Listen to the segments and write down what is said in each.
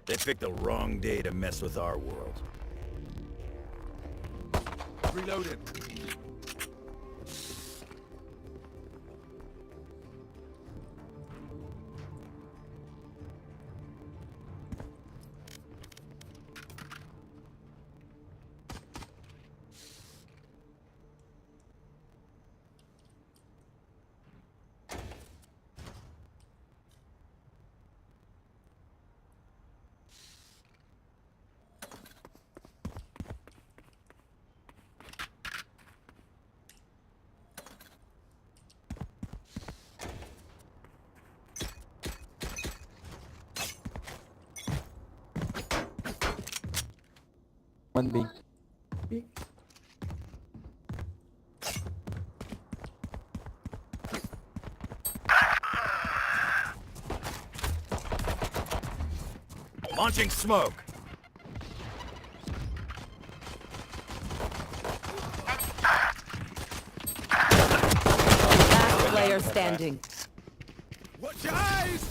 They picked the wrong day to mess with our world. Reloading. One big. Launching smoke. Last player standing. Watch your eyes!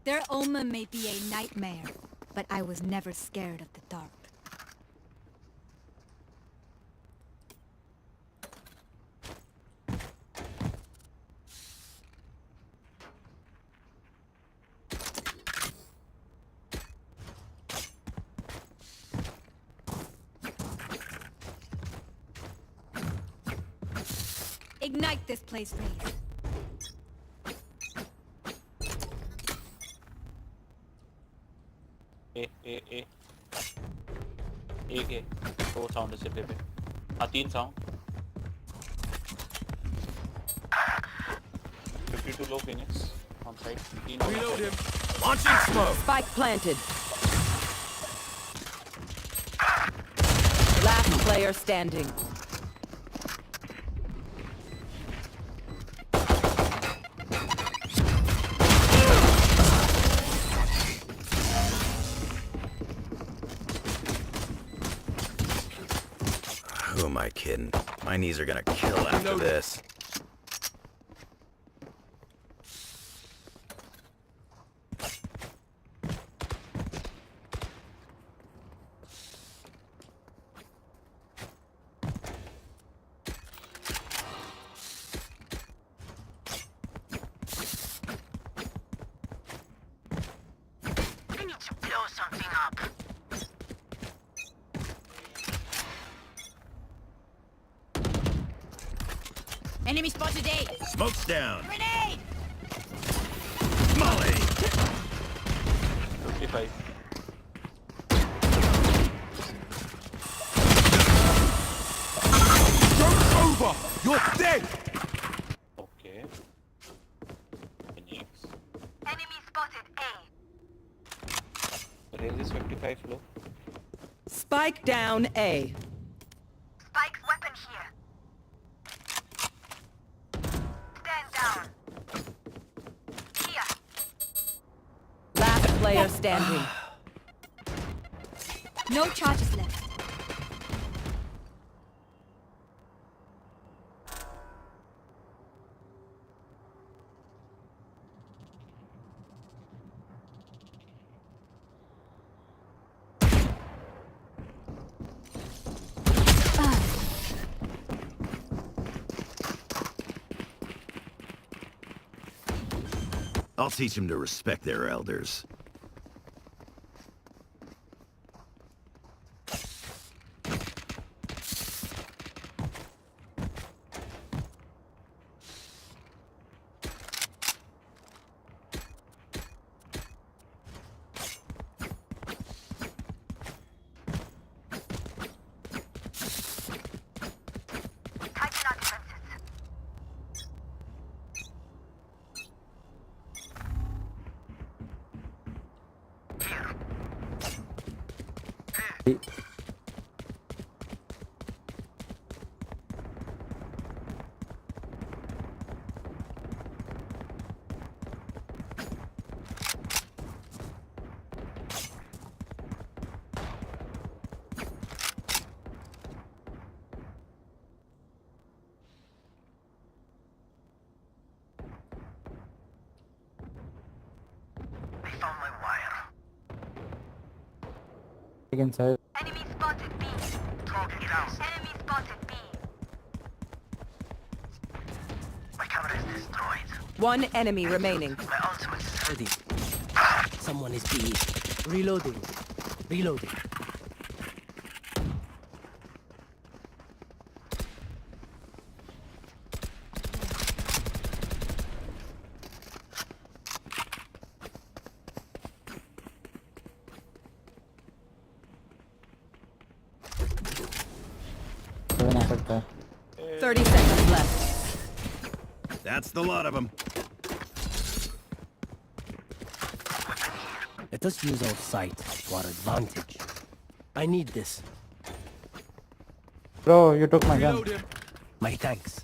Their omen may be a nightmare, but I was never scared of the dark. Ignite this place, please. ए एक है दो sound से पे हाँ तीन sound 52 low Phoenix on side तीन Reload him. Launching smoke. Spike planted. Last player standing. Who am I kidding? My knees are gonna kill after this. I need to blow something up. Enemy spotted A. Smoke's down. Grenade! Molly! 55 Joke's over! You're dead! Okay Phoenix Enemy spotted A. Raze is 55 low Spike down A. Spike's weapon here. Stand down. Here. Last player standing. No charges left. I'll teach them to respect their elders. Tighten our defenses. inside. Enemy spotted B. Target down. Enemy spotted B. My camera is destroyed. One enemy remaining. My ultimate is Ready. Someone is B. Reloading. Reloading. Seven आ सकता है. 30 seconds left. That's the lot of them. Let us use our sight to our advantage. I need this. Bro, you took my gun. Reload him. My thanks.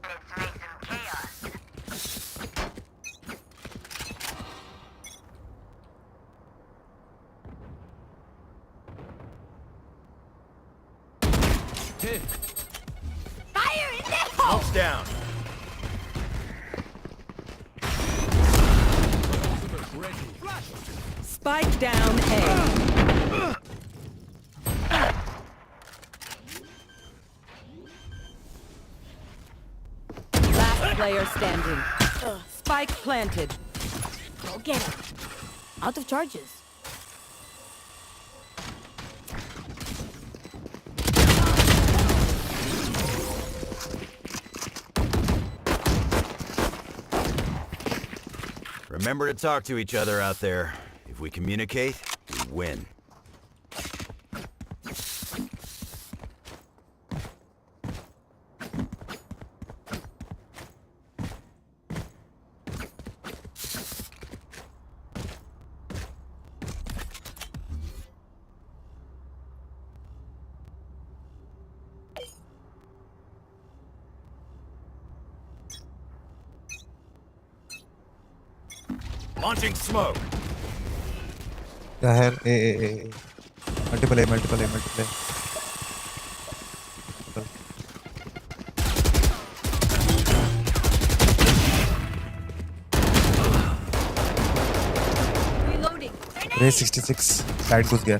Let's make some chaos. Here. Fire in the hole! Smoke's down. Ultimate's ready. Flash. Spike down A. Last player standing. Spike planted. Go get him. Out of charges. Remember to talk to each other out there. If we communicate, we win. Launching smoke. क्या है a multiple multiple Reloading. Race 66 side घुस गया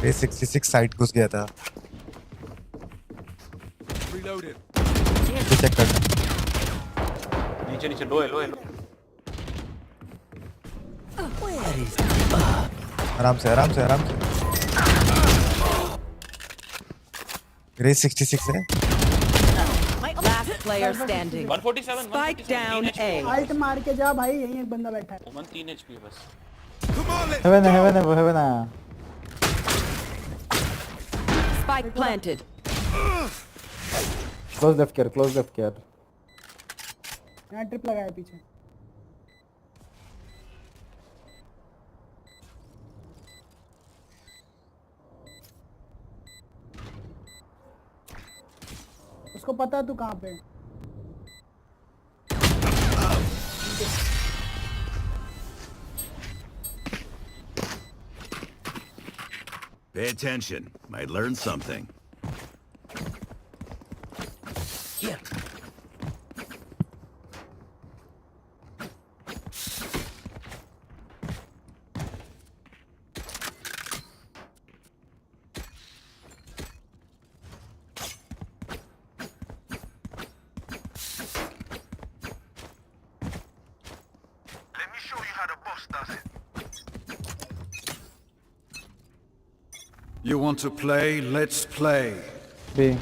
race 66 side घुस गया था Reloaded. Check करना नीचे नीचे लो है लो है लो. Where is आराम से रेस 66 है Last player standing. 147. Spike down A. Alt मार के जा भाई, यहीं एक बंदा बैठा है. ओमन 3 HP है बस. Come on, let's Heaven go. है वो heaven आया. Spike planted. Close left care. यहाँ ट्रिप लगाया पीछे. उसको पता है तू कहाँ पे है. Pay attention. Might learn something. here? Let me show you how the boss does it. You want to play? Let's play. B.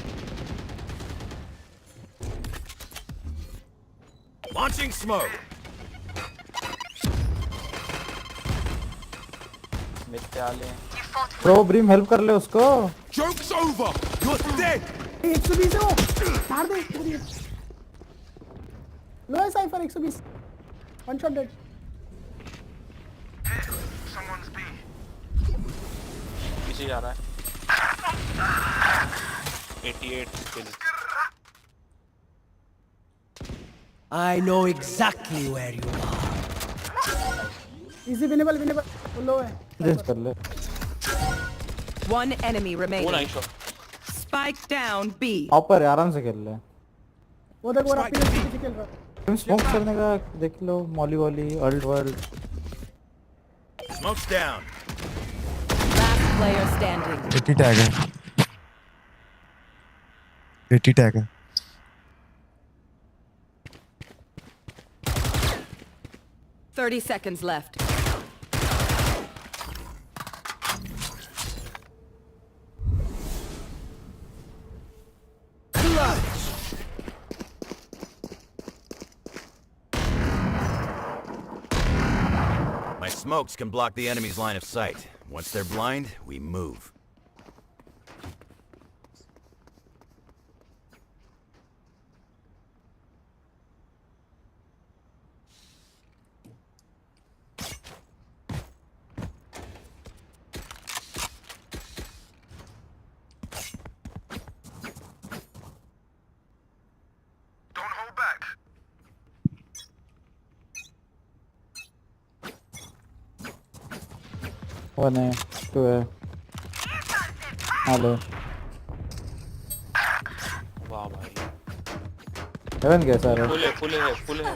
Launching smoke. Mid पे आ ले. You fought Bro, Brim help कर ले उसको. Joke's over. You're dead. 120 है वो. मार दे 120. लो है cipher 120. One shot dead. someone's B. पीछे जा रहा है. 88 kill. I know exactly where you are. Easy winnable वो लो है चेंज कर ले। One enemy वो remaining. Nice shot. Spike down B. ऑपर है, आराम से खेल ले। वो देख वो रफी पीछे खेल रहा है। तुम स्मोक करने का देख लो, molly volley alt world. Smoke's down. Last player standing. 80 tag है, 80 टैग है। 30 seconds left. My smokes can block the enemy's line of sight. Once they're blind, we move. Don't hold back. One है, to है। Hello, वाह भाई. Haven गया सारे। Full है.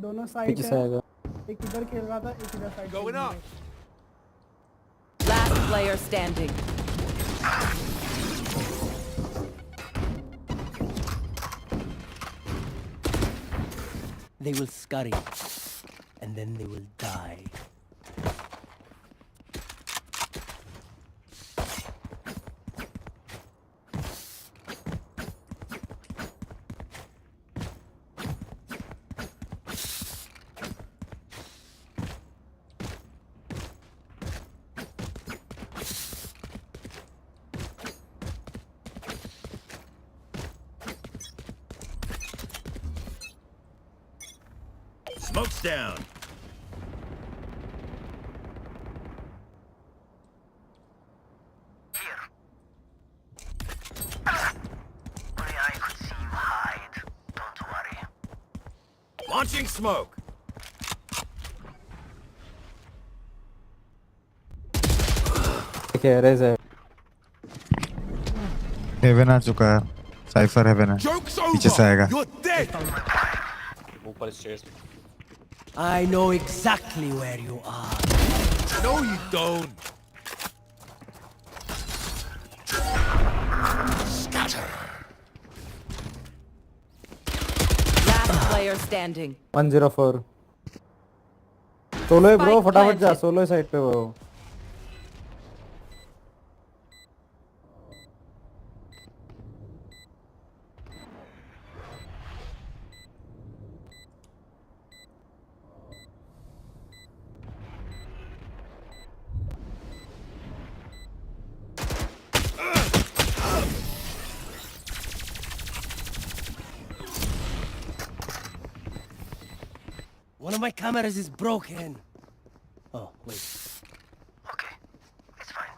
दोनों साइड पीछे से है, आएगा। एक इधर खेल रहा था, एक इधर side Going up. Last player standing. They will scurry, and then they will die. Smoke's down. Here. Only I could see you hide. Don't worry. Launching smoke. देखिए रेज है। हेवन आ चुका है, साइफर हेवन है, Joke's पीछे से आएगा। You're dead. ऊपर stairs. I know exactly where you are. No, you don't. Last player standing. 104। Solo है ब्रो, Spike फटाफट जा, planted. सोलो साइड पे वो। One of my cameras is broken. Oh, wait. Okay. It's fine.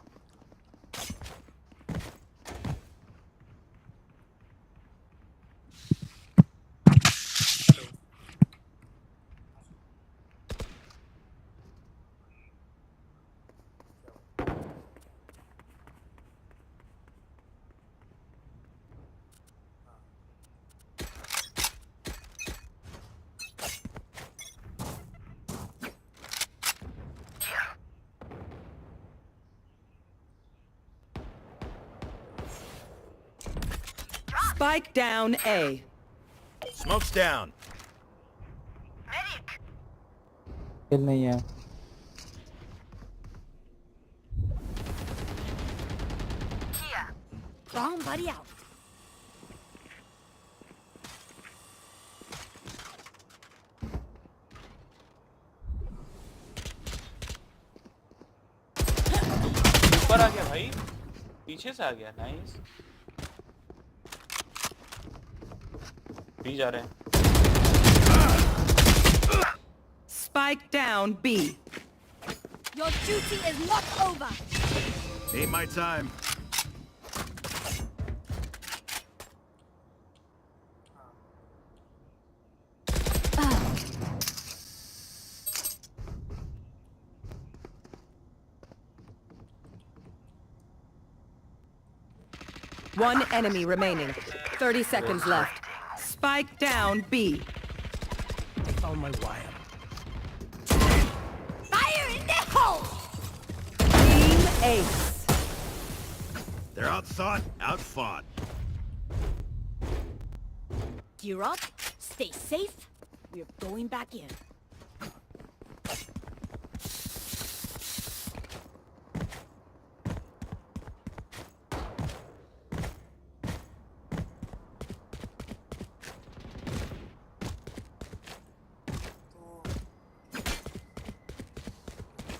Spike down A. Smoke's down. Medic. किल नहीं है। Here. Bomb buddy out. ऊपर आ गया भाई. पीछे से आ गया. नाइस. भी जा रहे हैं. Spike down B. Your duty is not over. Ain't my time. One enemy remaining. 30 seconds left. Spike down B. I found my wire. Fire in the hole! Team Ace. They're outthought, outfought. Gear up, stay safe. We're going back in.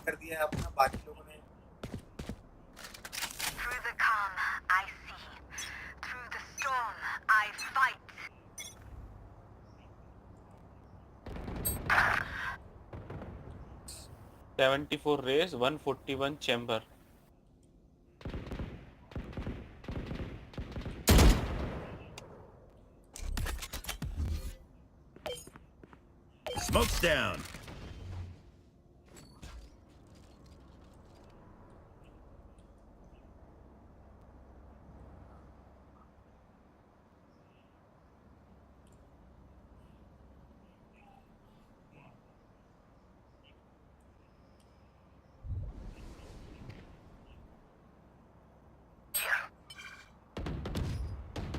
कर दिया है अपना बाकी लोगों ने Through the calm, I see. Through the storm, I fight. 74 raise, 141 chamber. Smoke's down.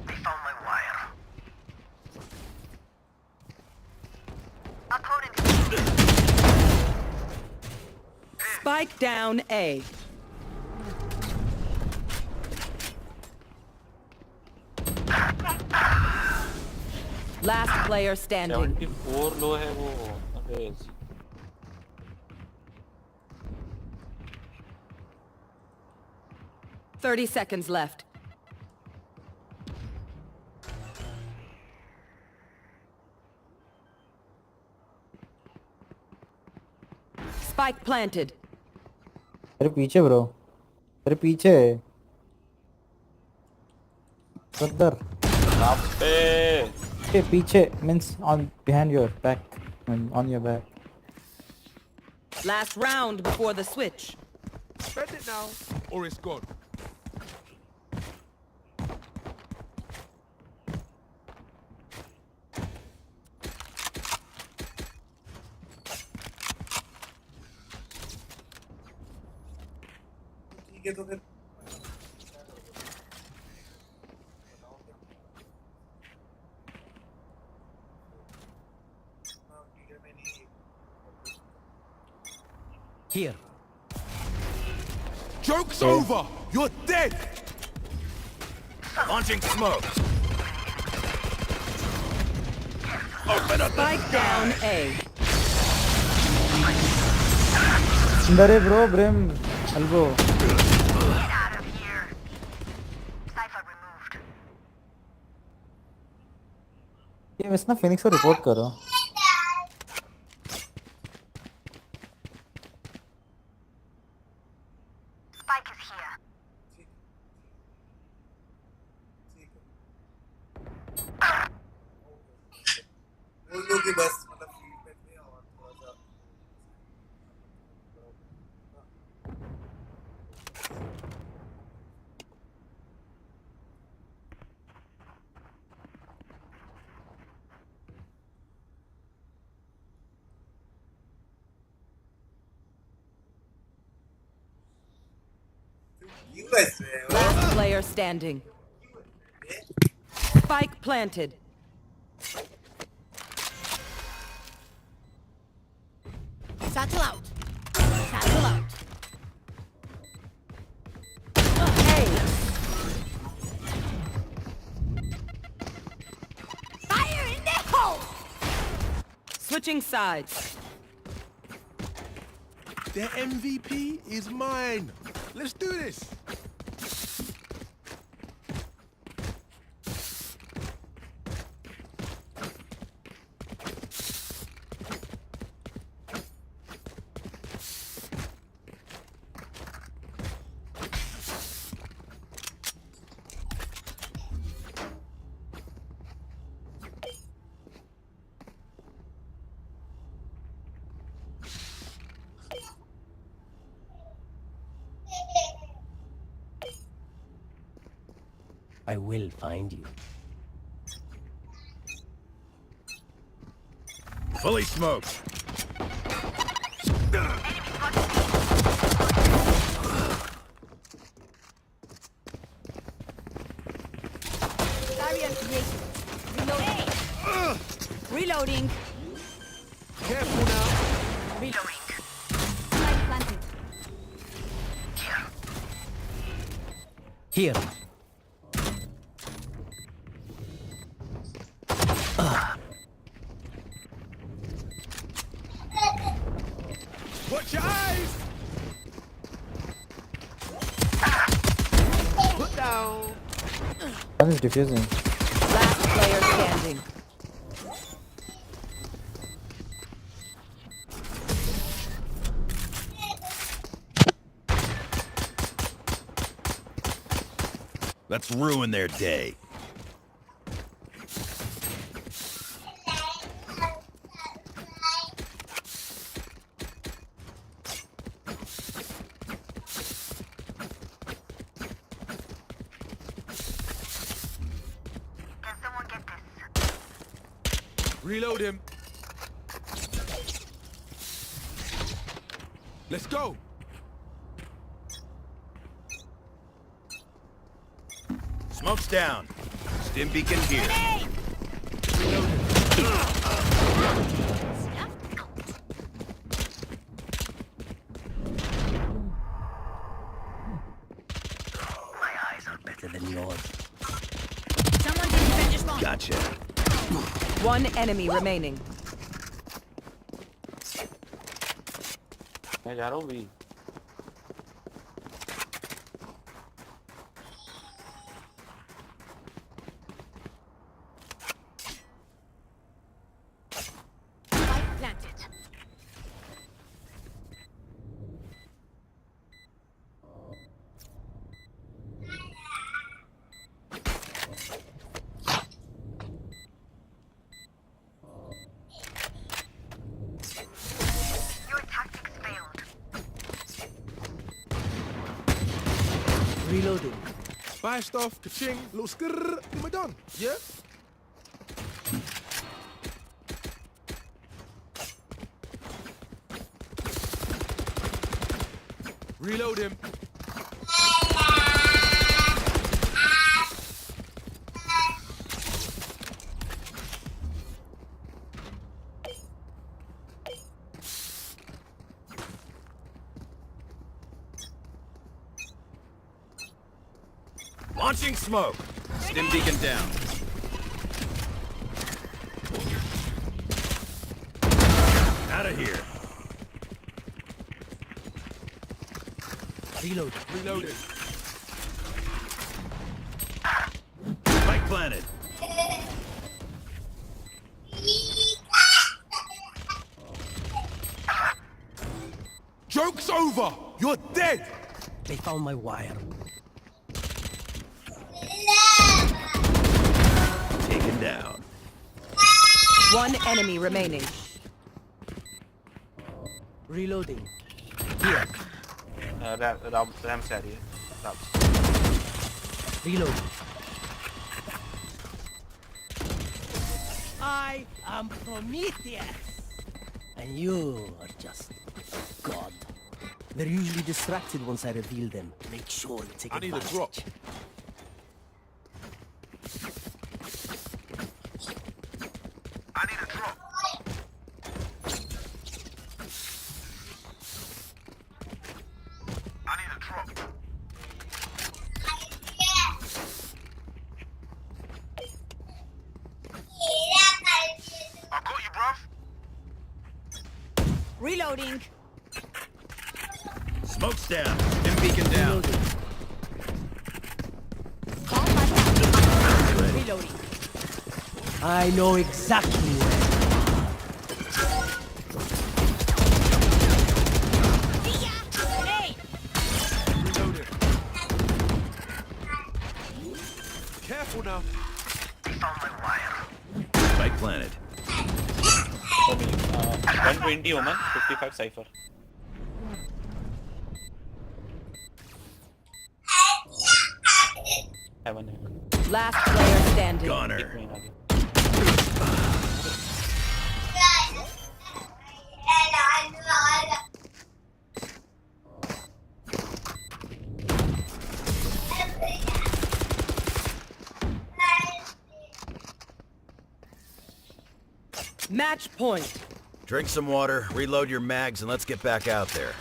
They found my wire. Opponent. Spike down A. Last player standing. 74 low है वो raise. Thirty seconds left. Spike planted. तेरे पीछे bro, तेरे पीछे उधर पे के पीछे means on behind your back and on your back. Last round before the switch. Spend it now, or it's gone. ठीक है तो फिर Here. Joke's over! You're dead! Launching smoke. Open up the Spike down A. अंदर है bro, ब्रेम elbow. Get out of here. Cypher removed. ये वैसे ना Phoenix को रिपोर्ट करो. Spike is here. बोल दो कि बस मतलब फीडबैक में और थोड़ा सा US में Last player standing. Spike planted. Satchel out. Satchel out. A. Fire in the hole! Switching sides. Their MVP is mine. Let's do this. I will find you. Fully smoked. Barrier created. Reloading. Reloading. Careful now. Reloading. Spike planted. Here. Watch your eyes. Put down. One is diffusing. Last player standing. Let's ruin their day. Can someone get this? Reload him. Let's go. Smoke's down. Stim beacon here. My eyes are better than yours. Someone can defend this bomb. Gotcha. One enemy remaining. मैं जा रहा हूँ भी Spike planted. Your tactics failed. Reloading. Buy stuff, ka-ching, little skr, and we're done. Yeah? Reload him. Launching smoke. Stim beacon down. Out of here. Reload. Reload it. Spike planted. Joke's over. You're dead. They found my wire. Taken down. One enemy remaining. Reloading. Here. RAM से आ रही है RAM Reloading. I am Prometheus. And you are just God. They're usually distracted once I reveal them. Make sure you take I need a advantage. drop. I need a drop. I need a drop. I got you, bruv. Reloading. Smoke's down. Stim beacon down. Call my back. Reloading. I know exactly where. Hey! Reload it. Careful now. Spike planted. for me. 120 Omen, 55 Cypher. Heaven. Last player standing. Gunner. main आ गया Match point. Drink some water, reload your mags, and let's get back out there.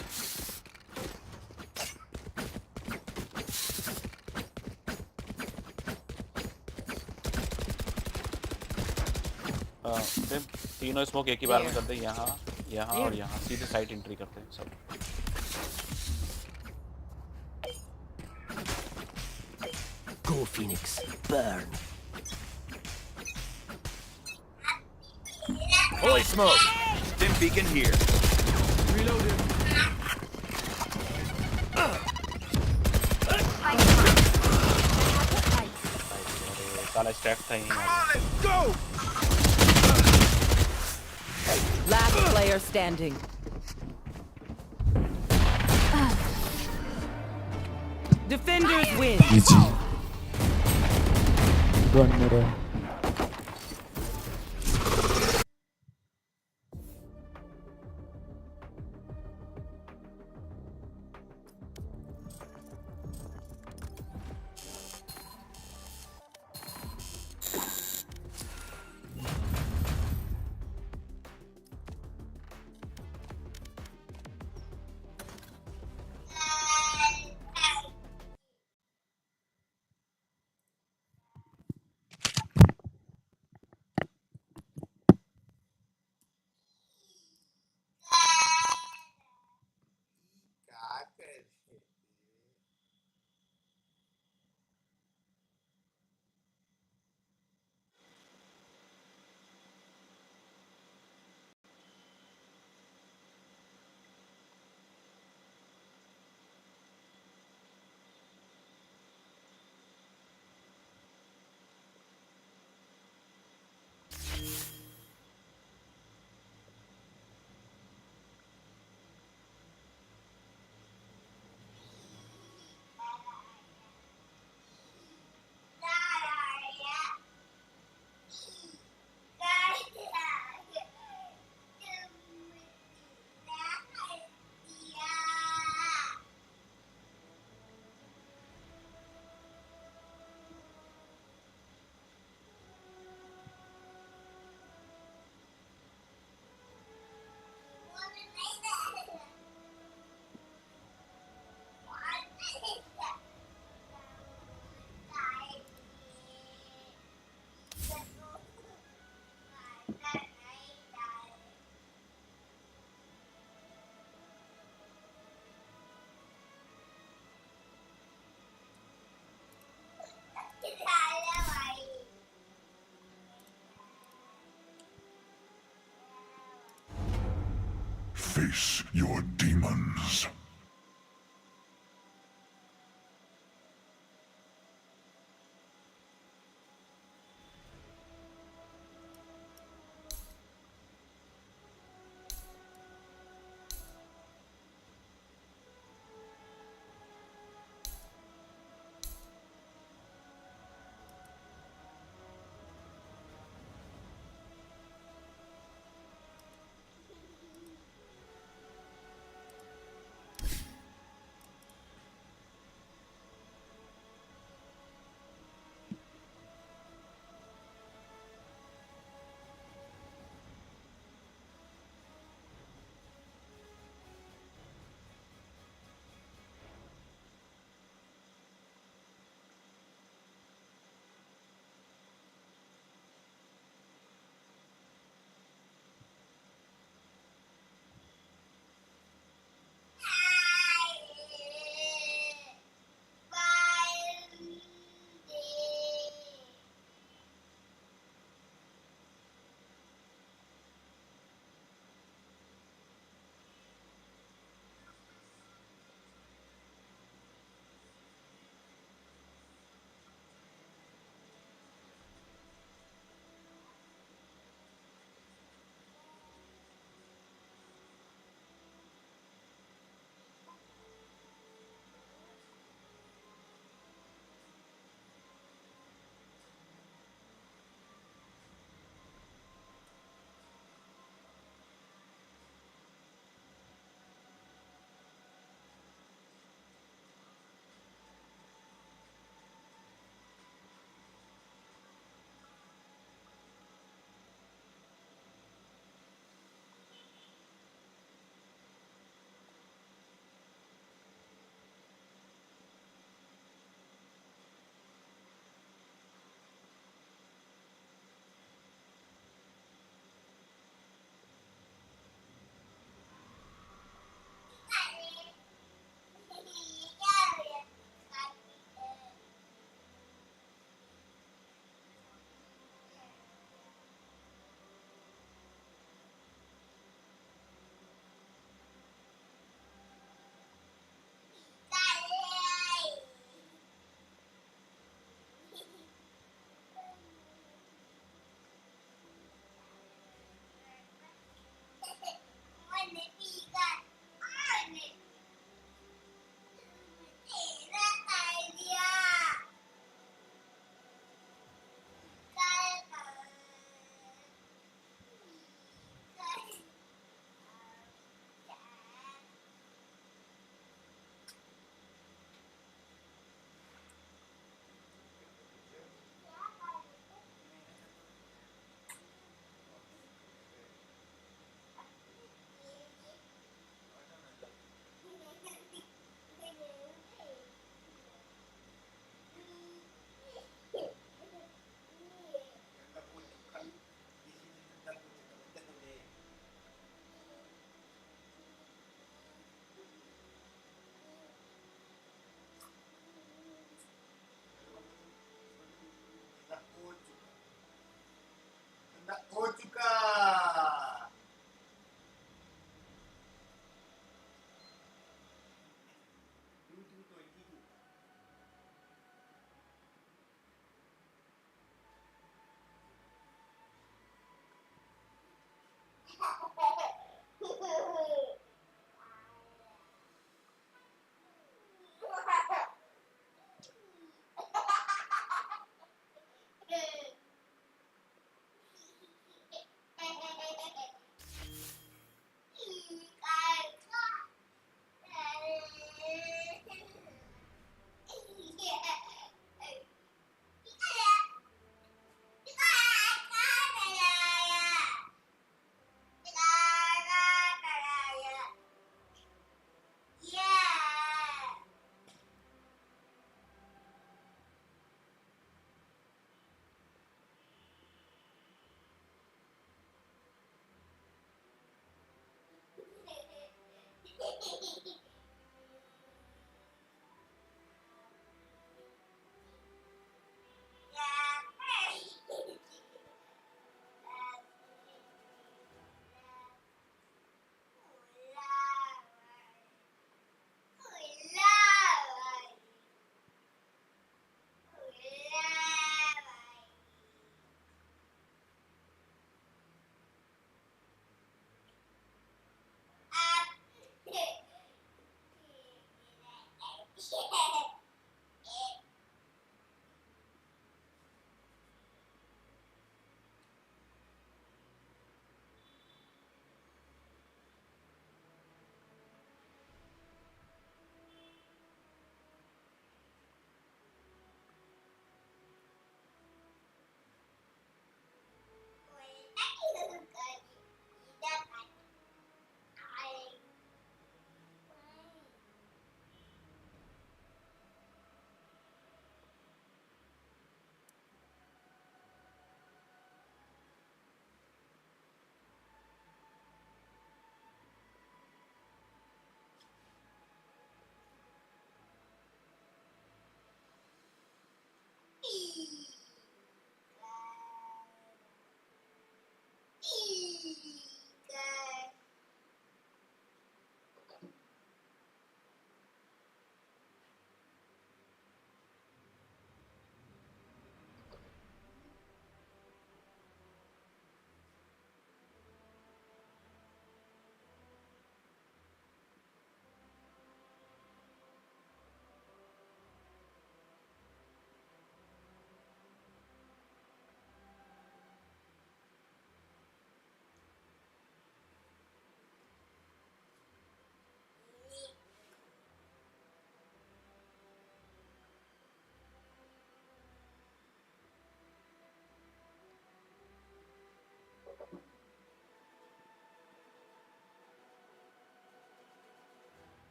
फिर तीनों smoke एक ही बार में करते हैं यहाँ यहाँ और यहाँ सीधे साइड एंट्री करते हैं सब Go, Phoenix. Burn. Holy smoke! Stim beacon here. Reloading. साला स्टैक था यहीं Let's go! Last player standing. Defenders win. GG. Run, mirror. Face your demons.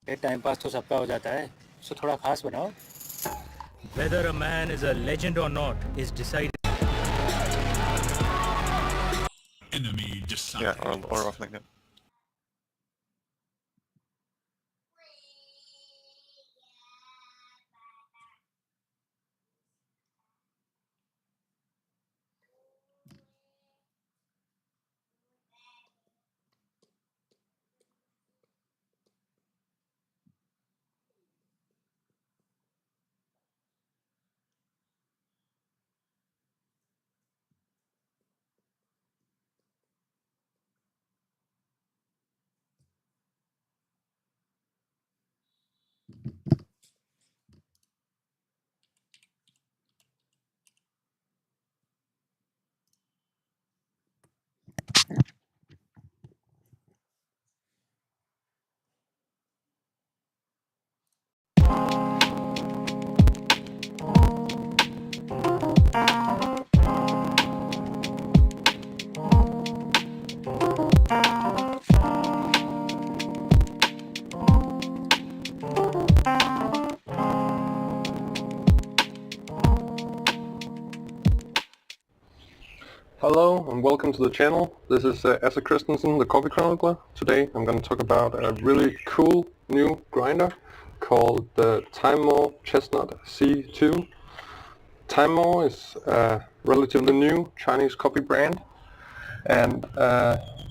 ये टाइम पास तो सबका हो जाता है, सो थोड़ा खास बनाओ. Whether a man is a legend or not is decided. Yeah, or off like that. Hello and welcome to the channel. This is Asa Christensen, the Coffee Chronicler. Today I'm going to talk about a really cool new grinder called the Timemore Chestnut C2. Timemore is a relatively new Chinese coffee brand, and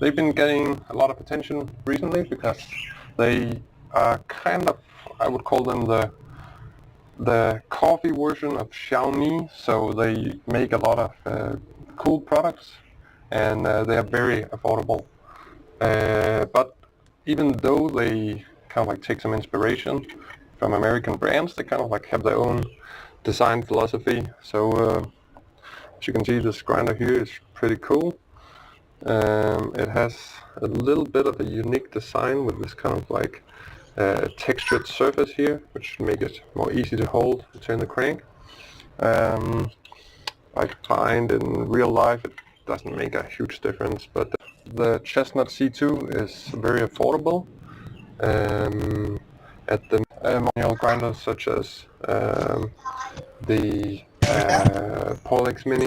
they've been getting a lot of attention recently because they are kind of, I would call them the coffee version of Xiaomi. So they make a lot of cool products, and they are very affordable. But even though they kind of like take some inspiration from American brands, they kind of like have their own design philosophy. So as you can see, this grinder here is pretty cool. It has a little bit of a unique design with this kind of like textured surface here, which make it more easy to hold and turn the crank. I find in real life it doesn't make a huge difference, but the Chestnut C2 is very affordable at the manual grinders such as the Polex Mini.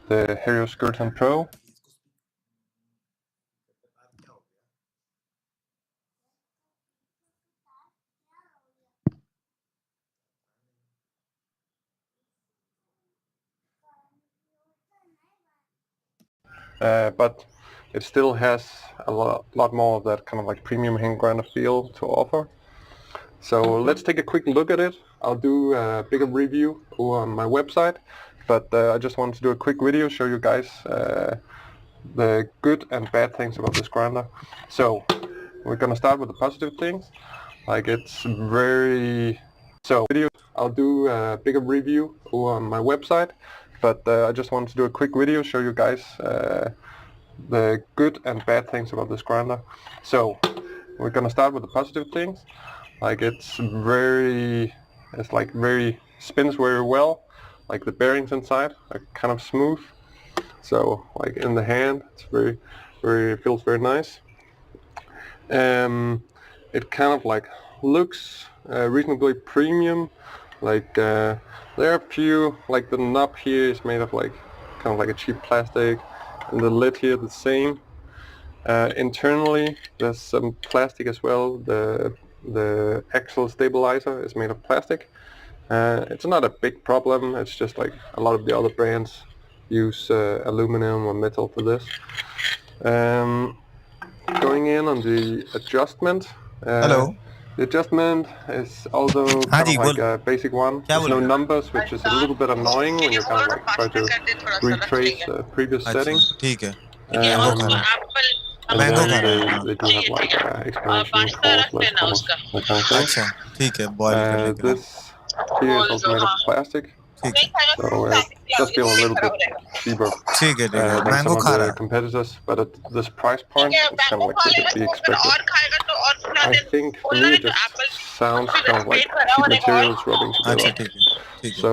The Helio Skirton Pro. But it still has a lot more of that kind of like premium hand grinder feel to offer. So let's take a quick look at it. I'll do a bigger review on my website, but I just wanted to do a quick video, show you guys the good and bad things about this grinder. So we're gonna start with the positive things. Like it's very... So I'll do a bigger review on my website, but I just wanted to do a quick video, show you guys the good and bad things about this grinder. So we're gonna start with the positive things. Like it's very spins very well. Like the bearings inside are kind of smooth. So like in the hand, it's it feels very nice. It kind of like looks reasonably premium. Like there are a few, like the knob here is made of like kind of like a cheap plastic, and the lid here the same. Internally there's some plastic as well. The axle stabilizer is made of plastic. It's not a big problem, it's just like a lot of the other brands use aluminum or metal for this. Going in on the adjustment. Hello. The adjustment is also kind of like a basic one. There's no numbers, which is a little bit annoying when you kind of like try to retrace a previous setting. ठीक है. And then they do have like explanation pause, less pause, that kind of thing. अच्छा, ठीक है. Boil करने के लिए. This here is also made of plastic, so it does feel a little bit cheaper ठीक है. than some of the competitors, but at this price point, it's kind of like typically expected. I think for me it just sounds kind of like cheap materials rubbing अच्छा together. ठीक है So,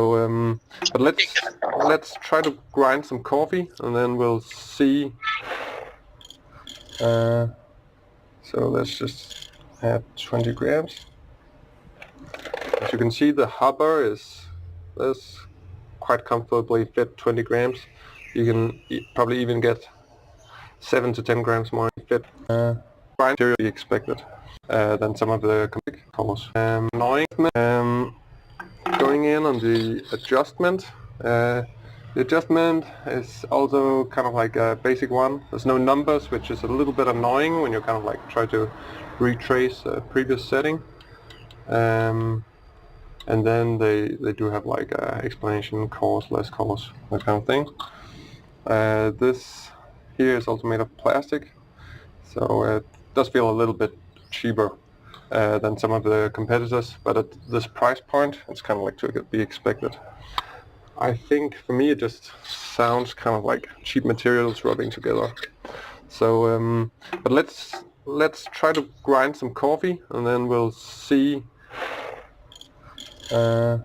but let's try to grind some coffee and then we'll see. So let's just add 20 grams. As you can see, the hopper is quite comfortably fit 20 grams. You can probably even get 7 to 10 grams more fit. Grind material we expected than some of the calls. Going in on the adjustment. The adjustment is also kind of like a basic one. There's no numbers, which is a little bit annoying when you kind of like try to retrace a previous setting. And then they do have like explanation, coarse, less coarse, that kind of thing. This here is also made of plastic, so it does feel a little bit cheaper than some of the competitors, but at this price point it's kind of like to be expected. I think for me it just sounds kind of like cheap materials rubbing together. So, but let's try to grind some coffee and then we'll see. So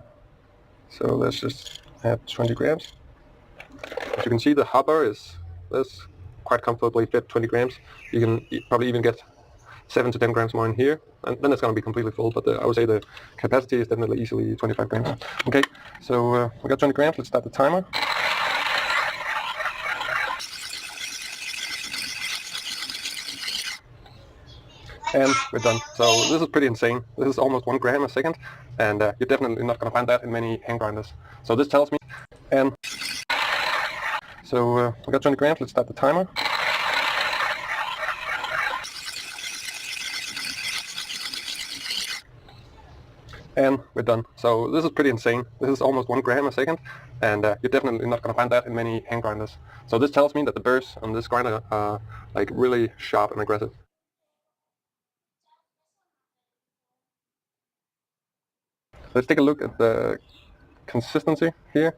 let's just add 20 grams. As you can see, the hopper is quite comfortably fit 20 grams. You can probably even get 7 to 10 grams more in here, and then it's going to be completely full, but I would say the capacity is definitely easily 25 grams. Okay, so we got 20 grams, let's start the timer. And we're done. So this is pretty insane. This is almost 1 gram a second, and you're definitely not going to find that in many hand grinders. So this tells me, and so we got 20 grams, let's start the timer. And we're done. So this is pretty insane. This is almost 1 gram a second, and you're definitely not going to find that in many hand grinders. So this tells me that the burrs on this grinder are like really sharp and aggressive. Let's take a look at the consistency here.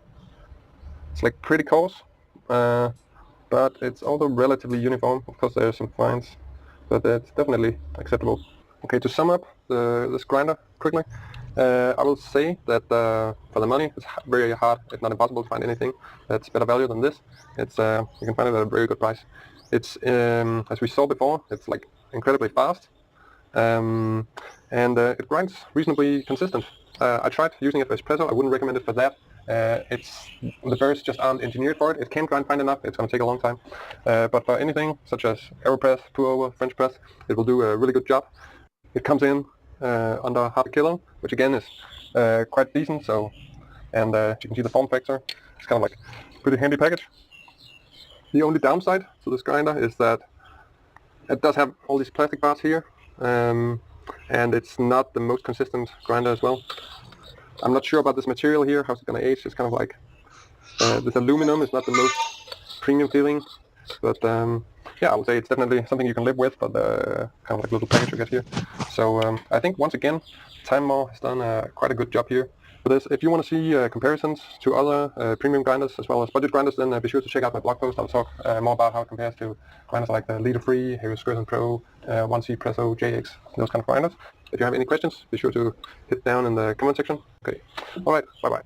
It's like pretty coarse, but it's also relatively uniform. Of course there are some fines, but it's definitely acceptable. Okay, to sum up this grinder quickly, I will say that for the money it's very hard, if not impossible, to find anything that's better value than this. It's you can find it at a very good price. It's as we saw before, it's like incredibly fast, and it grinds reasonably consistent. I tried using it for espresso. I wouldn't recommend it for that. The burrs just aren't engineered for it. It can grind fine enough. It's going to take a long time. But for anything such as AeroPress, pour over, French press, it will do a really good job. It comes in under half a kilo, which again is quite decent. So, and you can see the form factor. It's kind of like a pretty handy package. The only downside to this grinder is that it does have all these plastic parts here. And it's not the most consistent grinder as well. I'm not sure about this material here, how's it going to age. It's kind of like, this aluminum is not the most premium feeling, but yeah, I would say it's definitely something you can live with, but kind of like little package you get here. So I think once again, Time More has done quite a good job here. For this, if you want to see comparisons to other premium grinders as well as budget grinders, then be sure to check out my blog post. I'll talk more about how it compares to grinders like the Leader Free, Hero Skirton Pro, 1C Presso, JX, those kind of grinders. If you have any questions, be sure to hit down in the comment section. Okay, alright, bye bye.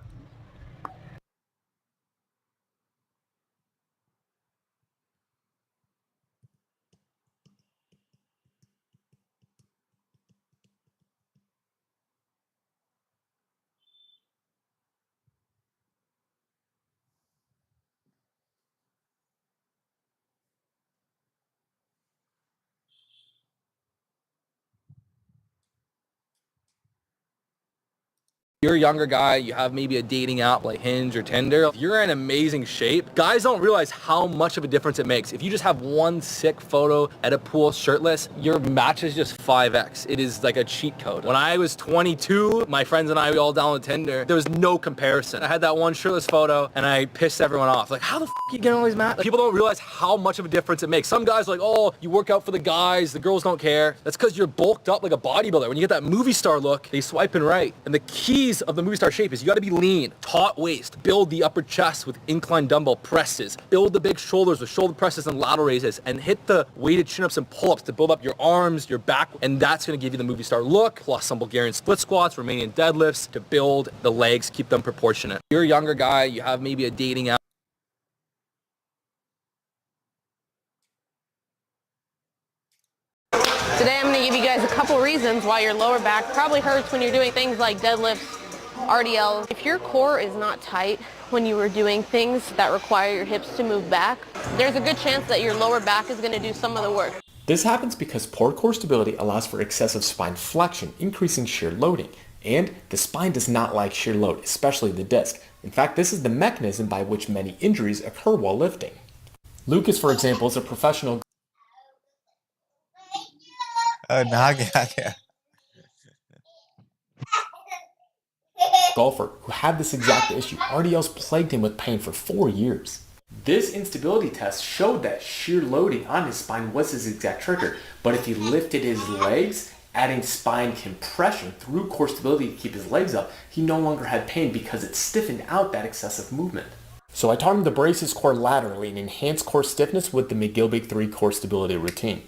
You're a younger guy, you have maybe a dating app like Hinge or Tinder, if you're in amazing shape, guys don't realize how much of a difference it makes. If you just have one sick photo at a pool shirtless, your match is just 5x. It is like a cheat code. When I was 22, my friends and I, we all downloaded Tinder, there was no comparison. I had that one shirtless photo and I pissed everyone off. Like, how the f you getting all these matches? Like, people don't realize how much of a difference it makes. Some guys are like, oh, you work out for the guys, the girls don't care. That's because you're bulked up like a bodybuilder. When you get that movie star look, they swiping right. And the key keys of the movie star shape is you got to be lean, taut waist, build the upper chest with incline dumbbell presses, build the big shoulders with shoulder presses and lateral raises, and hit the weighted chin-ups and pull-ups to build up your arms, your back, and that's going to give you the movie star look, plus some Bulgarian split squats, Romanian deadlifts to build the legs, keep them proportionate. If you're a younger guy, you have maybe a dating app. Today I'm going to give you guys a couple reasons why your lower back probably hurts when you're doing things like deadlifts, RDLs. If your core is not tight when you are doing things that require your hips to move back, there's a good chance that your lower back is going to do some of the work. This happens because poor core stability allows for excessive spine flexion, increasing shear loading. And the spine does not like shear load, especially the disc. In fact, this is the mechanism by which many injuries occur while lifting. Lucas, for example, is a professional golfer who had this exact issue. RDLs plagued him with pain for 4 years. This instability test showed that shear loading on his spine was his exact trigger, but if he lifted his legs, adding spine compression through core stability to keep his legs up, he no longer had pain because it stiffened out that excessive movement. So I taught him to brace his core laterally and enhance core stiffness with the McGilbig 3 core stability routine.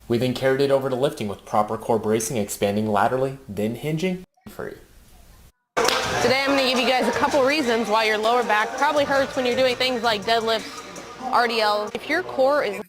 We then carried it over to lifting with proper core bracing, expanding laterally, then hinging free. Today I'm going to give you guys a couple reasons why your lower back probably hurts when you're doing things like deadlifts, RDLs. If your core is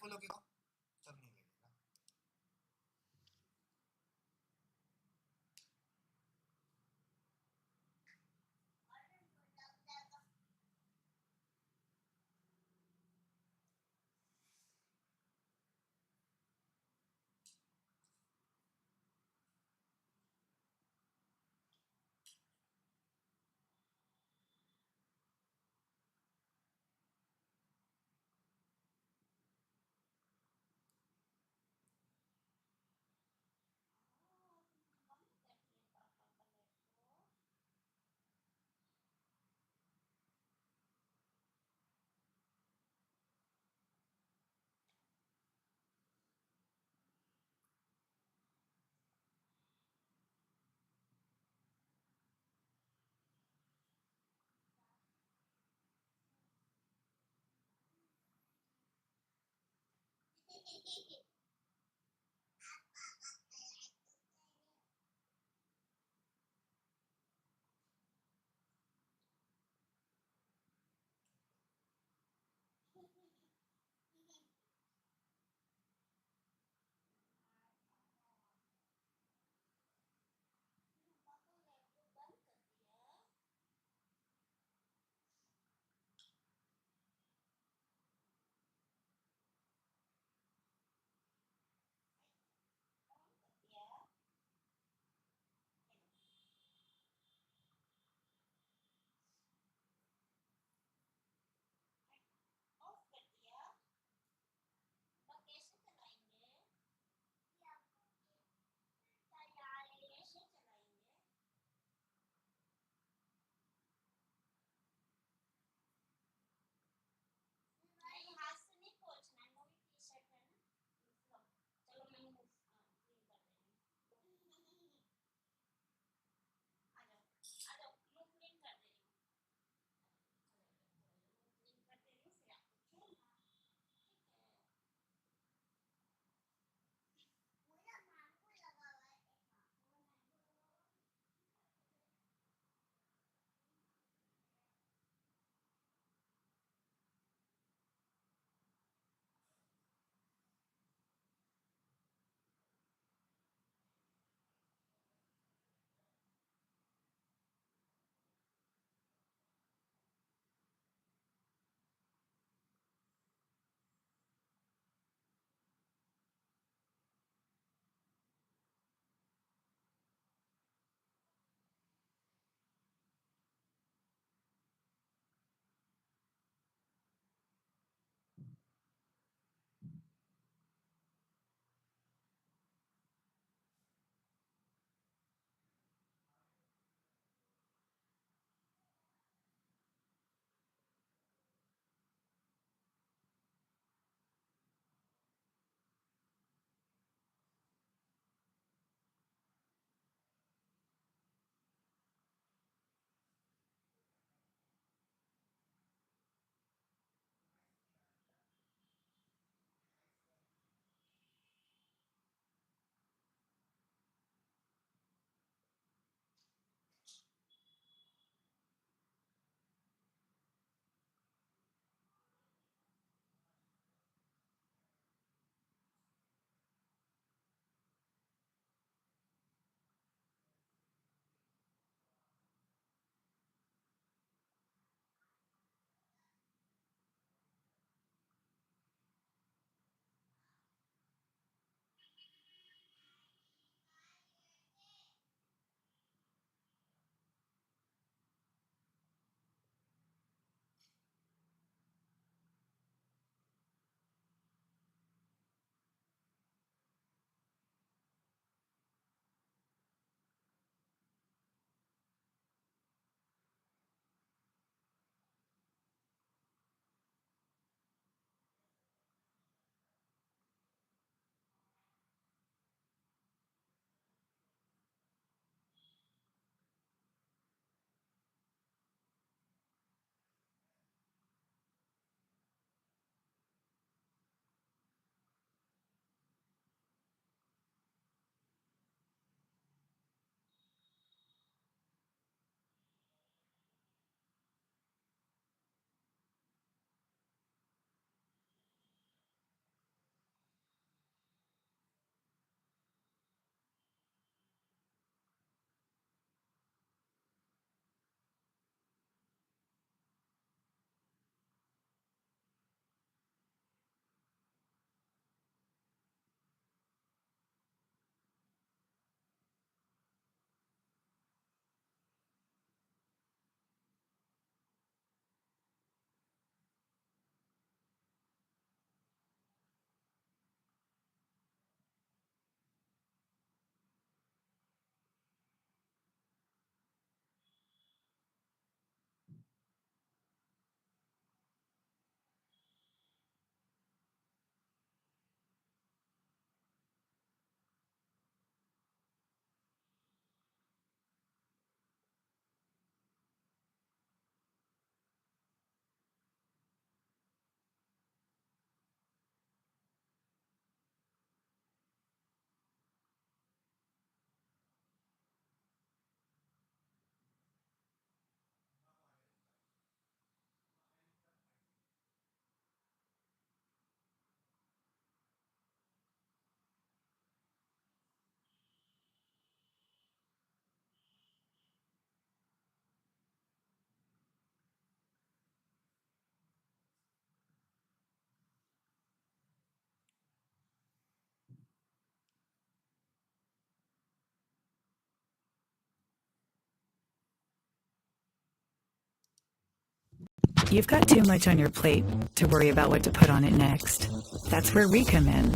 You've got too much on your plate to worry about what to put on it next. That's where we come in.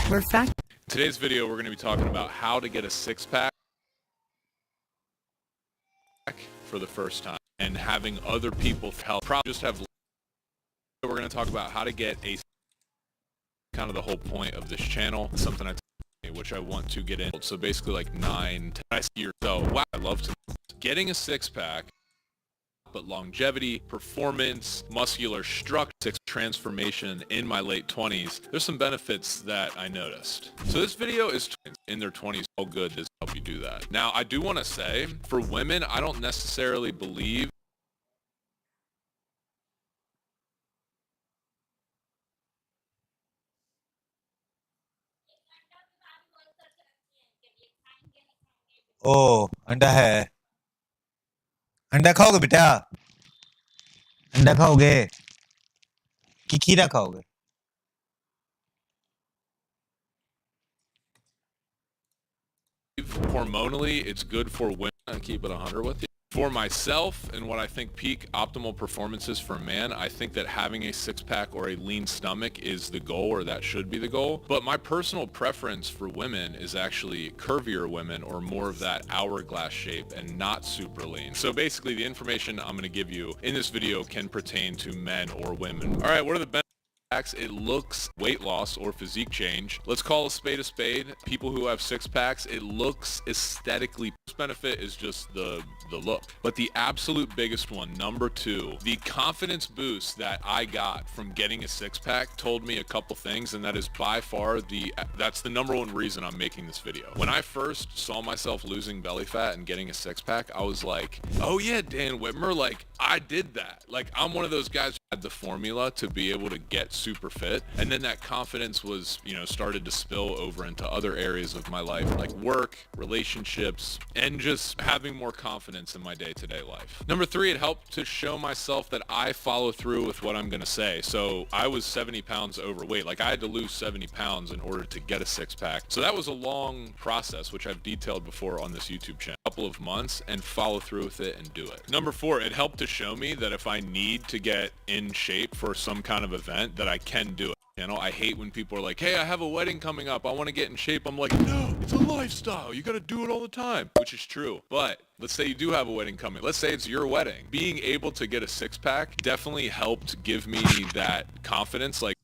We're Today's video, we're going to be talking about how to get a six-pack for the first time and having other people help. Probably just have. We're going to talk about how to get a kind of the whole point of this channel, something which I want to get in. So basically like 9 to 10 years. So wow, I love to getting a six-pack. But longevity, performance, muscular structure, transformation in my late 20s, there's some benefits that I noticed. So this video is in their 20s. How good does it help you do that? Now, I do want to say, for women, I don't necessarily believe ओ अंडा है अंडा खाओगे बेटा अंडा खाओगे कि खीरा खाओगे hormonally it's good for women. I keep it 100 with you. For myself and what I think peak optimal performance is for a man, I think that having a six-pack or a lean stomach is the goal, or that should be the goal. But my personal preference for women is actually curvier women, or more of that hourglass shape and not super lean. So basically the information I'm going to give you in this video can pertain to men or women. All right, what are the benefits? It looks weight loss or physique change. Let's call a spade a spade. People who have six packs, it looks aesthetically. First benefit is just the look. But the absolute biggest one, number 2, the confidence boost that I got from getting a six pack told me a couple things, and that is by far that's the number one reason I'm making this video. When I first saw myself losing belly fat and getting a six pack, I was like, oh yeah, Dan Whitmer, like I did that. Like I'm one of those guys who had the formula to be able to get super fit, and then that confidence was, started to spill over into other areas of my life, like work, relationships, and just having more confidence in my day-to-day life. Number 3, it helped to show myself that I follow through with what I'm gonna say. So I was 70 pounds overweight. Like I had to lose 70 pounds in order to get a six-pack. So that was a long process, which I've detailed before on this YouTube channel. A couple of months, and follow through with it and do it. Number 4, it helped to show me that if I need to get in shape for some kind of event, that I can do it. I hate when people are like, hey, I have a wedding coming up, I want to get in shape. I'm like, no, it's a lifestyle. You got to do it all the time, which is true. But let's say you do have a wedding coming. Let's say it's your wedding. Being able to get a six-pack definitely helped give me that confidence. Like,